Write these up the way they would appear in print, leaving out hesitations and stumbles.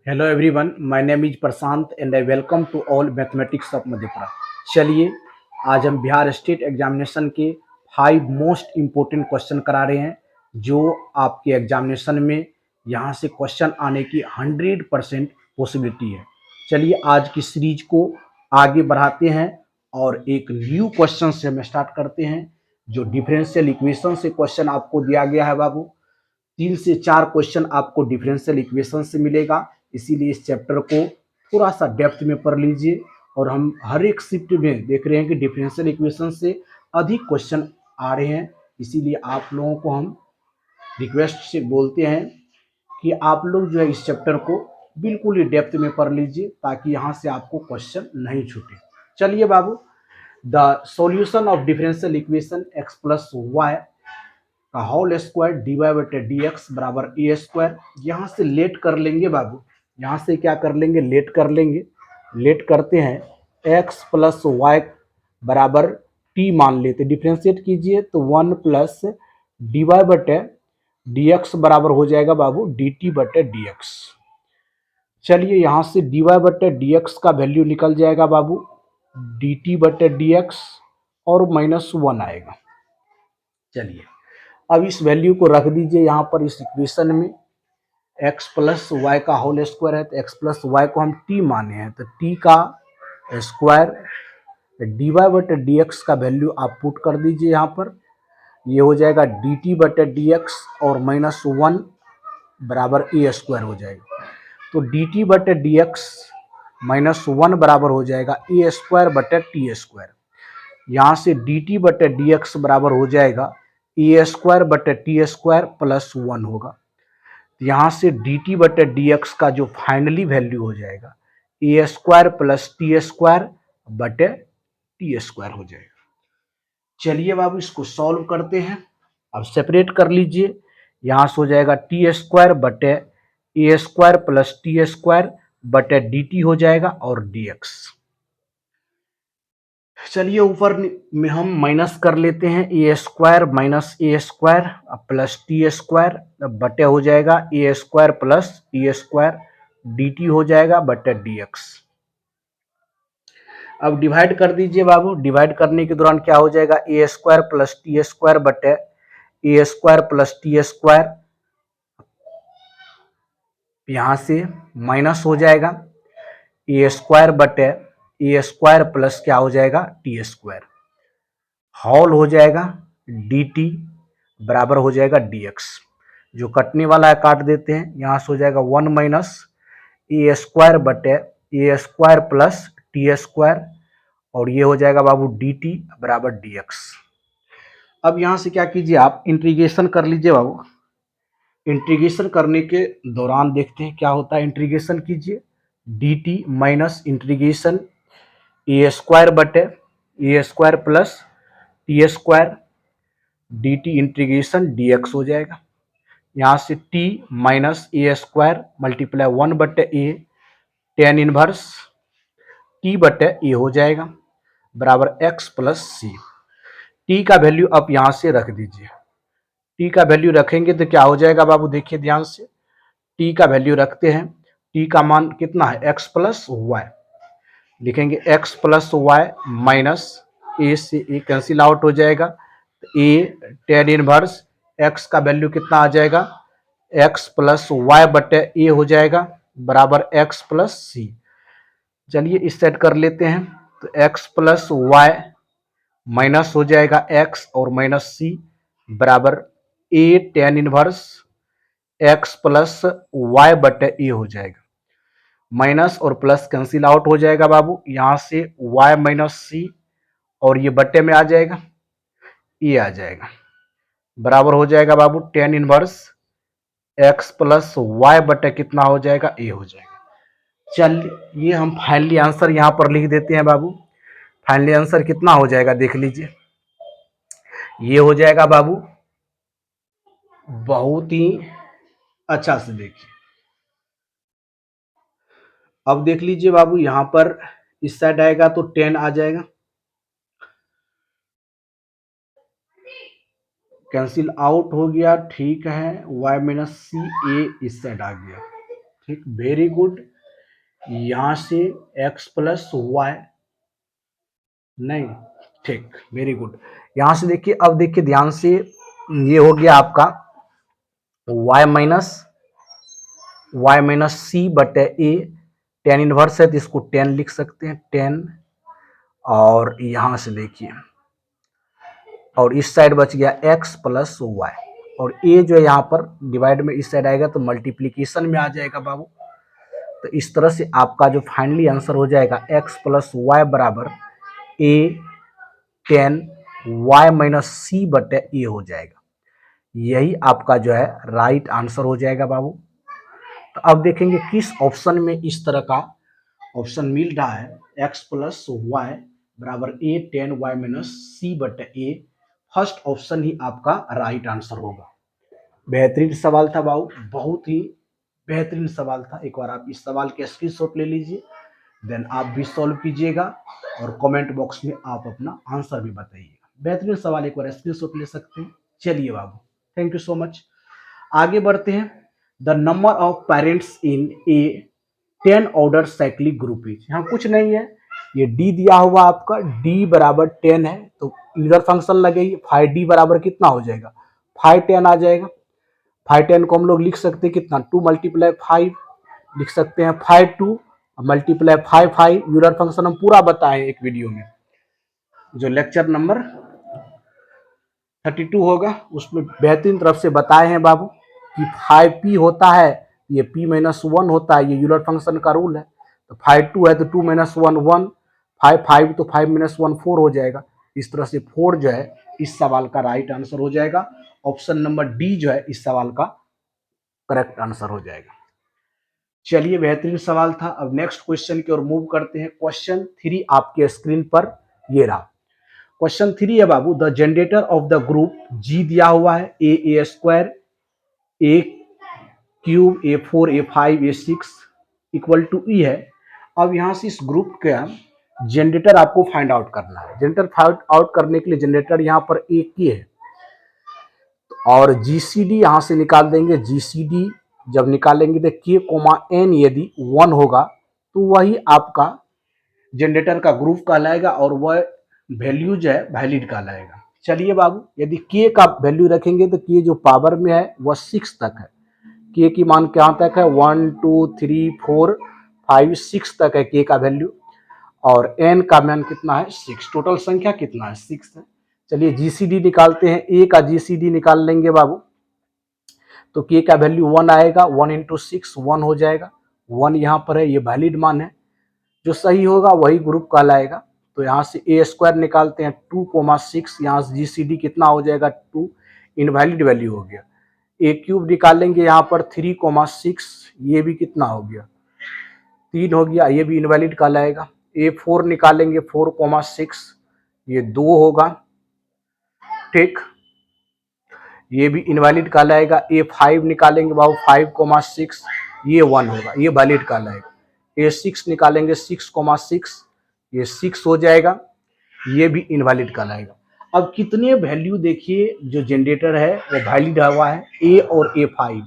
Hello everyone, my name is Prashant and I welcome to all mathematics of Madhepura. चलिए, आज हम Bihar state examination के 5 most important question करा रहे हैं जो आपके एग्जामिनेशन में यहाँ से क्वेश्चन आने की 100% पॉसिबिलिटी है। चलिए, आज की सीरीज को आगे बढ़ाते हैं और एक न्यू क्वेश्चन से हम स्टार्ट करते हैं। जो डिफरेंशियल इक्वेशन से क्वेश्चन आपको दिया गया है बाबू, 3 से 4 क्वेश्चन आपको डिफरेंशियल इक्वेशन से मिलेगा। इसीलिए इस चैप्टर को थोड़ा सा डेप्थ में पढ़ लीजिए। और हम हर एक शिफ्ट में देख रहे हैं कि डिफरेंशियल इक्वेशन से अधिक क्वेश्चन आ रहे हैं। इसीलिए आप लोगों को हम रिक्वेस्ट से बोलते हैं कि आप लोग जो है इस चैप्टर को बिल्कुल ही डेप्थ में पढ़ लीजिए ताकि यहाँ से आपको क्वेश्चन नहीं छूटे। चलिए बाबू, the solution of differential equation x plus y का होल स्क्वायर डी वाई बटे डी एक्स बराबर ए स्क्वायर। यहाँ से लेट कर लेंगे बाबू, यहाँ से क्या कर लेंगे, लेट कर लेंगे। लेट करते हैं एक्स प्लस वाई बराबर टी मान लेते, डिफ्रेंशिएट कीजिए तो 1 प्लस डी वाई बटे डी एक्स बराबर हो जाएगा बाबू डी टी बटे डी एक्स। चलिए, यहाँ से डी वाई बटे डी एक्स का वैल्यू निकल जाएगा बाबू डी टी बटे डी एक्स और -1 आएगा। चलिए, अब इस वैल्यू को रख दीजिए यहाँ पर इस इक्वेशन में। x प्लस वाई का होल स्क्वायर है तो x प्लस वाई को हम t माने हैं तो t का स्क्वायर डी वाई बटे डी एक्स का वैल्यू आप पुट कर दीजिए यहाँ पर। ये हो जाएगा डी टी बटे डी एक्स और -1 बराबर ए स्क्वायर हो जाएगा। तो डी टी बटे डी एक्स -1 बराबर हो जाएगा ए स्क्वायर बटे टी स्क्वायर। यहाँ से डी टी बटे डी एक्स बराबर हो जाएगा ए स्क्वायर बटे टी स्क्वायर प्लस 1 होगा। यहाँ से डी टी बटे डी एक्स का जो फाइनली वैल्यू हो जाएगा a square plus t square बटे टी स्क्वायर हो जाएगा। चलिए बाबू, इसको सॉल्व करते हैं। अब सेपरेट कर लीजिए, यहाँ से हो जाएगा टी स्क्वायर बटे a square plus t square बटे डी टी हो जाएगा और डी एक्स। चलिए, ऊपर में हम माइनस कर लेते हैं a square minus a square plus t square बटे हो जाएगा a square plus t square d t हो जाएगा बटे डी एक्स। अब डिवाइड कर दीजिए बाबू, डिवाइड करने के दौरान क्या हो जाएगा a square plus t square बटे a square plus t square, यहाँ से माइनस हो जाएगा ए स्क्वायर बटे ए स्क्वायर प्लस क्या हो जाएगा टी स्क्वायर, हॉल हो जाएगा डी टी बराबर हो जाएगा डी एक्स। जो कटने वाला है काट देते हैं, यहाँ से हो जाएगा 1 माइनस ए स्क्वायर बटे a square plus t square और ये हो जाएगा बाबू डी टी बराबर डी एक्स। अब यहाँ से क्या कीजिए, आप इंटीग्रेशन कर लीजिए बाबू। इंटीग्रेशन करने के दौरान देखते हैं क्या होता है। इंटीग्रेशन कीजिए d t minus integration a square बटे a square plus t square d t integration d x हो जाएगा। यहाँ से t minus a square multiply 1 बटे ए टेन इनवर्स टी बटे ए हो जाएगा बराबर एक्स प्लस सी। टी का वैल्यू आप यहाँ से रख दीजिए। टी का वैल्यू रखेंगे तो क्या हो जाएगा बाबू, देखिए ध्यान से। टी का वैल्यू रखते हैं, टी का मान कितना है एक्स प्लस वाई, लिखेंगे एक्स प्लस वाई माइनस ए से ए कैंसिल आउट हो जाएगा। ए टेन इनवर्स एक्स का वैल्यू कितना आ जाएगा एक्स प्लस वाई बटे ए हो जाएगा बराबर एक्स प्लस सी। चलिए इस सेट कर लेते हैं तो एक्स प्लस वाई माइनस हो जाएगा एक्स और माइनस सी बराबर a tan inverse x plus y बटे ए हो जाएगा। माइनस और प्लस कैंसिल आउट हो जाएगा बाबू, यहाँ से y माइनस सी और ये बट्टे में आ जाएगा, ये आ जाएगा बराबर हो जाएगा बाबू tan inverse x plus y बटे कितना हो जाएगा a हो जाएगा। चल ये हम फाइनली आंसर यहाँ पर लिख देते हैं बाबू। फाइनली आंसर कितना हो जाएगा देख लीजिए, ये हो जाएगा बाबू, बहुत ही अच्छा से देखिए। अब देख लीजिए बाबू, यहाँ पर इस साइड आएगा तो 10 आ जाएगा, कैंसिल आउट हो गया, ठीक है। y माइनस सी ए इस साइड आ गया, ठीक, वेरी गुड। यहाँ से x प्लस वाई, नहीं, ठीक, वेरी गुड। यहाँ से देखिए, अब देखिए ध्यान से, ये हो गया आपका y माइनस सी बटे ए, टेन इनवर्स है तो इसको 10 लिख सकते हैं, 10। और यहाँ से देखिए, और इस साइड बच गया x प्लस वाई, और a जो है यहाँ पर डिवाइड में इस साइड आएगा तो मल्टीप्लीकेशन में आ जाएगा बाबू। तो इस तरह से आपका जो फाइनली आंसर हो जाएगा x प्लस वाई बराबर a 10 y माइनस सी बटे ए हो जाएगा। यही आपका जो है राइट आंसर हो जाएगा बाबू। तो अब देखेंगे किस ऑप्शन में इस तरह का ऑप्शन मिल रहा है, x प्लस वाई बराबर a 10 y माइनस सी बटे ए। फर्स्ट ऑप्शन ही आपका राइट आंसर होगा। बेहतरीन सवाल था बाबू, बहुत ही बेहतरीन सवाल था। एक बार आप इस सवाल के स्क्रीनशॉट ले लीजिए, देन आप भी सॉल्व कीजिएगा और कमेंट बॉक्स में आप अपना आंसर भी बताइएगा। बेहतरीन सवाल, एक बार स्क्रीनशॉट ले सकते हैं। चलिए बाबू, थैंक यू सो मच। आगे बढ़ते हैं। The number of parents in A 10 order cyclic group is, यहाँ कुछ नहीं है, ये डी दिया हुआ आपका, डी बराबर 10 है तो इधर फंक्शन लगेगी, 5d बराबर कितना हो जाएगा, 510 आ जाएगा। 510 को हम लोग लिख सकते हैं कितना, 2 मल्टीप्लाई 5 लिख सकते हैं, 5 2 मल्टीप्लाई 5 यूलर फंक्शन हम पूरा बताए एक वीडियो में, जो लेक्चर नंबर 32 होगा उसमें बेहतरीन तरफ से बताए हैं बाबू कि 5p होता है, ये p माइनस 1 होता है, ये यूलर फंक्शन का रूल है। तो 5 2 है तो 2 माइनस 1 1, 5 तो 5 माइनस 1 4 हो जाएगा। इस तरह से 4 जो है इस सवाल का राइट आंसर हो जाएगा। ऑप्शन नंबर डी जो है इस सवाल का करेक्ट आंसर हो जाएगा। चलिए, बेहतरीन सवाल था। अब नेक्स्ट क्वेश्चन की ओर मूव करते हैं। क्वेश्चन 3 आपके स्क्रीन पर ये रहा। क्वेश्चन 3 है बाबू, the generator of the group g दिया हुआ है, a square a cube A4 A5 A6 equal to e है। अब यहाँ से इस ग्रुप का जनरेटर आपको फाइंड आउट करना है। जनरेटर फाइंड आउट करने के लिए जनरेटर यहाँ पर ए की है और जीसीडी यहाँ से निकाल देंगे। जीसीडी जब निकालेंगे तो के कोमा एन यदि 1 होगा तो वही आपका जनरेटर का ग्रुप कहलाएगा और वह वैल्यू जो है वैलिड कहलाएगा। चलिए बाबू, यदि के का वैल्यू रखेंगे तो के जो पावर में है वह 6 तक है। के की मान कहाँ तक है, 1 2 3 4 5 6 तक है के का वैल्यू, और एन का मान कितना है 6। टोटल संख्या कितना है 6 है। चलिए जीसीडी निकालते हैं। ए का जीसीडी निकाल लेंगे बाबू, तो के का वैल्यू 1 आएगा, 1 इंटू 6 1 हो जाएगा। 1 यहाँ पर है, ये वैलिड मान है, जो सही होगा वही ग्रुप कहलाएगा। तो यहाँ से ए स्क्वायर निकालते हैं 2,6, यहाँ से जीसीडी कितना हो जाएगा 2, इनवैलिड वैल्यू हो गया। ए क्यूब निकालेंगे यहाँ पर 3,6, ये भी कितना हो गया 3 हो गया, ये भी इनवैलिड कहलाएगा। A4 निकालेंगे 4,6, ये 2 होगा, ठीक, ये भी इनवैलिड कहलाएगा। A5 निकालेंगे बाबू 5,6, ये 1 होगा, ये वैलिड कहलाएगा। A6 निकालेंगे 6,6, ये 6 हो जाएगा, ये भी इनवैलिड कहलाएगा। अब कितने वैल्यू देखिए जो जनरेटर है वो वैलिड हुआ है, A और A5,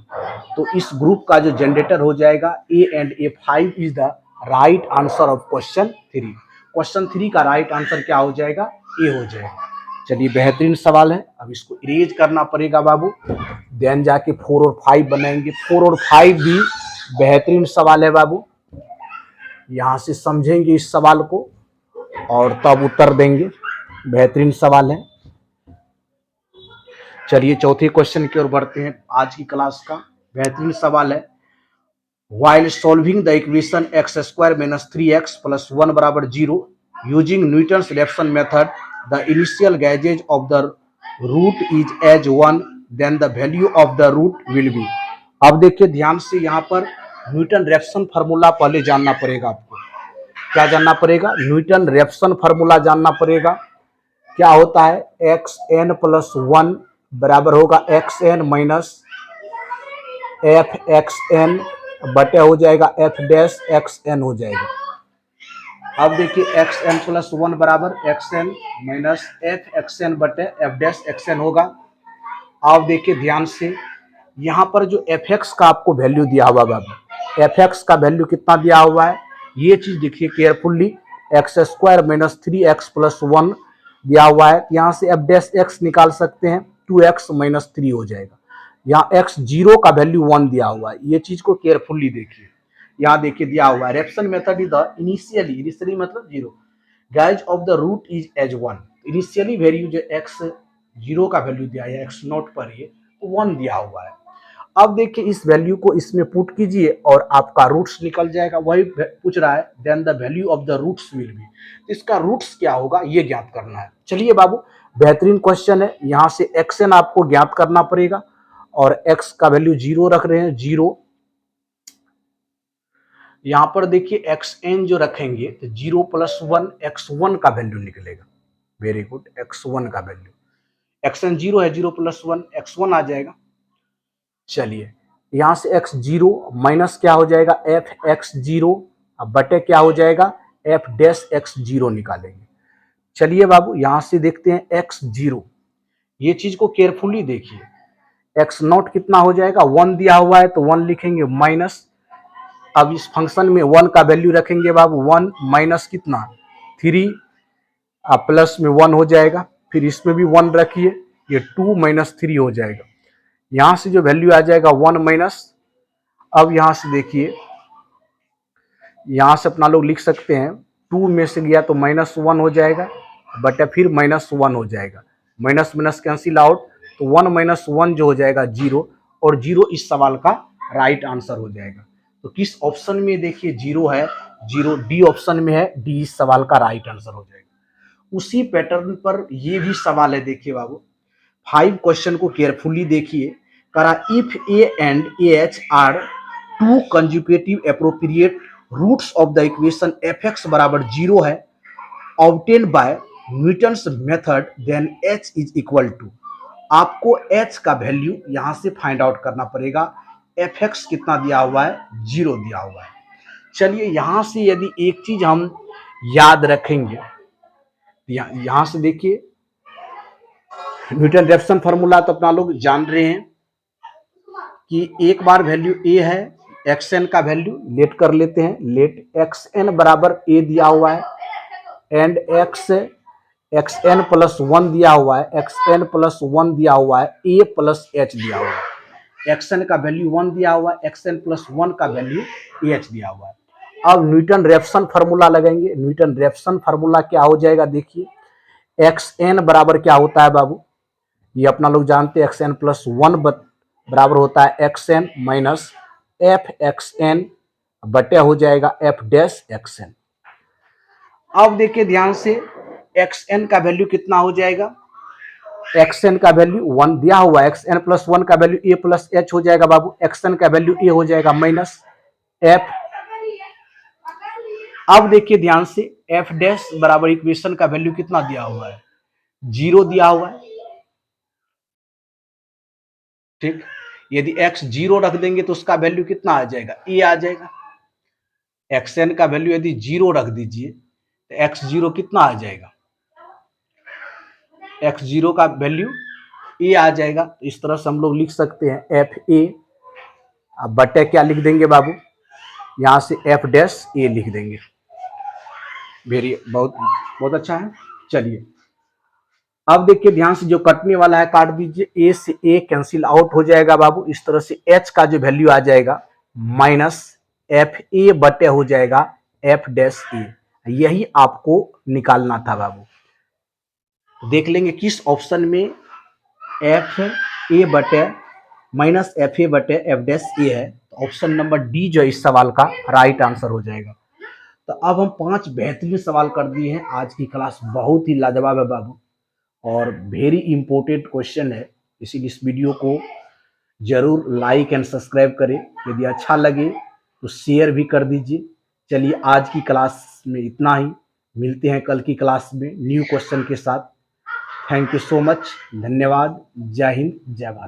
तो इस ग्रुप का जो जनरेटर हो जाएगा A and A5 is the right answer of question 3। Question 3 का राइट आंसर क्या हो जाएगा, A हो जाएगा। चलिए, बेहतरीन सवाल है। अब इसको इरेज करना पड़ेगा बाबू, देन जाके 4 और 5 बनाएंगे। 4 और 5 भी बेहतरीन सवाल है बाबू, यहाँ से समझेंगे इस सवाल को और तब उत्तर देंगे। बेहतरीन सवाल है। चलिए, चौथे क्वेश्चन की ओर बढ़ते हैं। आज की क्लास का बेहतरीन सवाल है, while solving the equation x square minus 3x plus 1 बराबर 0 using Newton's election method, the initial gauge of the root is as 1, then the value of the root will be। अब देखिए ध्यान से, यहाँ पर न्यूटन रेफ्सन फार्मूला पहले जानना पड़ेगा आपको। क्या जानना पड़ेगा, न्यूटन रेफ्सन फार्मूला जानना पड़ेगा। क्या होता है, एक्स एन प्लस 1 बराबर होगा X N minus F X N बटे हो जाएगा एफ डैश एक्स एन हो जाएगा। अब देखिए एक्स एन प्लस 1 बराबर X N minus F X N बटे एफ डैश एक्स एन होगा। अब देखिए ध्यान से, यहाँ पर जो एफ एक्स का आपको वैल्यू दिया हुआ बाबू, एफ एक्स का वैल्यू कितना दिया हुआ है, ये चीज देखिए carefully, x square minus 3x plus 1 दिया हुआ है। यहाँ से एफ डैश एक्स निकाल सकते हैं, 2x माइनस 3 हो जाएगा। यहाँ x जीरो का वैल्यू 1 दिया हुआ है, ये चीज को केयरफुल्ली देखिए। यहाँ देखिए दिया हुआ है Raphson method is the initially मतलब zero guess of the root is as 1। Initially value जो x जीरो का वैल्यू दिया है x नॉट पर ये 1 दिया हुआ है। अब देखिए इस वैल्यू को इसमें पुट कीजिए और आपका रूट्स निकल जाएगा। वही पूछ रहा है then the value of the roots will be, तो इसका रूट्स क्या होगा ये ज्ञात करना है। चलिए बाबू बेहतरीन क्वेश्चन है। यहाँ से एक्स एन आपको ज्ञात करना पड़ेगा और एक्स का वैल्यू जीरो रख रहे हैं, जीरो। यहाँ पर देखिए एक्स एन जो रखेंगे तो जीरो प्लस 1 x1 का वैल्यू निकलेगा। वेरी गुड, x1 का वैल्यू, एक्स एन जीरो है, जीरो प्लस 1 x1 आ जाएगा। चलिए यहां से x जीरो माइनस क्या हो जाएगा एफ एक्स जीरो, अब बटे क्या हो जाएगा एफ डैश एक्स जीरो निकालेंगे। चलिए बाबू यहां से देखते हैं x जीरो, ये चीज को केयरफुली देखिए। x नॉट कितना हो जाएगा 1 दिया हुआ है तो 1 लिखेंगे माइनस, अब इस फंक्शन में 1 का वैल्यू रखेंगे बाबू, 1 माइनस कितना 3, अब प्लस में 1 हो जाएगा, फिर इसमें भी 1 रखिए, ये 2 माइनस 3 हो जाएगा। यहां से जो वैल्यू आ जाएगा 1 माइनस, अब यहां से देखिए यहां से अपना लोग लिख सकते हैं 2 में से गया तो माइनस 1 हो जाएगा, बट फिर माइनस 1 हो जाएगा, माइनस माइनस कैंसिल आउट, तो 1 माइनस 1 जो हो जाएगा जीरो, और जीरो इस सवाल का राइट आंसर हो जाएगा। तो किस ऑप्शन में देखिए जीरो है, जीरो डी ऑप्शन में है, डी इस सवाल का राइट आंसर हो जाएगा। उसी पैटर्न पर ये भी सवाल है, देखिए बाबू 5 क्वेश्चन को केयरफुली देखिए। करा if A and H are two conjugative appropriate roots of the equation F X बराबर जीरो है obtain by Newton's method then H is equal to, आपको एच का वैल्यू यहां से फाइंड आउट करना पड़ेगा। एफ एक्स कितना दिया हुआ है, जीरो दिया हुआ है। चलिए यहां से यदि एक चीज हम याद रखेंगे, यहां से देखिए न्यूटन रेफसन फॉर्मूला तो अपना लोग जान रहे हैं कि एक बार वैल्यू ए है, एक्स एन का वैल्यू लेट कर लेते हैं, लेट एक्स एन बराबर ए दिया हुआ है एंड एक्स एन प्लस 1 दिया हुआ है, एक्स एन प्लस 1 दिया हुआ है, ए प्लस एच दिया हुआ है। एक्स एन का वैल्यू 1 दिया हुआ है, एक्स एन प्लस 1 का वैल्यू एच दिया हुआ है। अब न्यूटन रेफसन फार्मूला लगाएंगे। न्यूटन रेफसन फार्मूला क्या हो जाएगा, देखिए एक्स एन बराबर क्या होता है बाबू, ये अपना लोग जानते हैं एक्स एन प्लस 1 बराबर होता है X N minus F X N बटे हो जाएगा एफ डैश एक्स एन। अब देखिए ध्यान से एक्स एन का वैल्यू कितना हो जाएगा, एक्स एन का वैल्यू 1 दिया हुआ है, एक्स एन प्लस 1 का वैल्यू ए प्लस एच हो जाएगा बाबू, एक्स एन का वैल्यू ए हो जाएगा माइनस एफ। अब देखिए ध्यान से एफ डैश बराबर इक्वेशन का वैल्यू कितना दिया हुआ है, जीरो दिया हुआ है। ठीक, यदि x जीरो रख देंगे तो उसका वैल्यू कितना आ जाएगा, ए आ जाएगा। एक्स एन का वैल्यू यदि जीरो रख दीजिए तो एक्स जीरो कितना आ जाएगा, एक्स जीरो का वैल्यू ए आ जाएगा। तो इस तरह से हम लोग लिख सकते हैं एफ ए, अब बटे क्या लिख देंगे बाबू, यहां से एफ डैश ए लिख देंगे। वेरी बहुत बहुत अच्छा है। चलिए अब देखिए ध्यान से जो कटने वाला है काट दीजिए, ए से ए कैंसिल आउट हो जाएगा बाबू। इस तरह से एच का जो वैल्यू आ जाएगा माइनस एफ ए बटे हो जाएगा एफ डैश ए, यही आपको निकालना था बाबू। देख लेंगे किस ऑप्शन में एफ ए बटे माइनस एफ ए बटे एफ डैश ए है, तो ऑप्शन नंबर डी जो इस सवाल का राइट आंसर हो जाएगा। तो अब हम 5 बेहतरीन सवाल कर दिए हैं। आज की क्लास बहुत ही लाजवाब है बाबू और वेरी इंपॉर्टेंट क्वेश्चन है, इसीलिए इस वीडियो को जरूर लाइक एंड सब्सक्राइब करें। यदि अच्छा लगे तो शेयर भी कर दीजिए। चलिए आज की क्लास में इतना ही, मिलते हैं कल की क्लास में न्यू क्वेश्चन के साथ। थैंक यू सो मच, धन्यवाद, जय हिंद, जय भारत।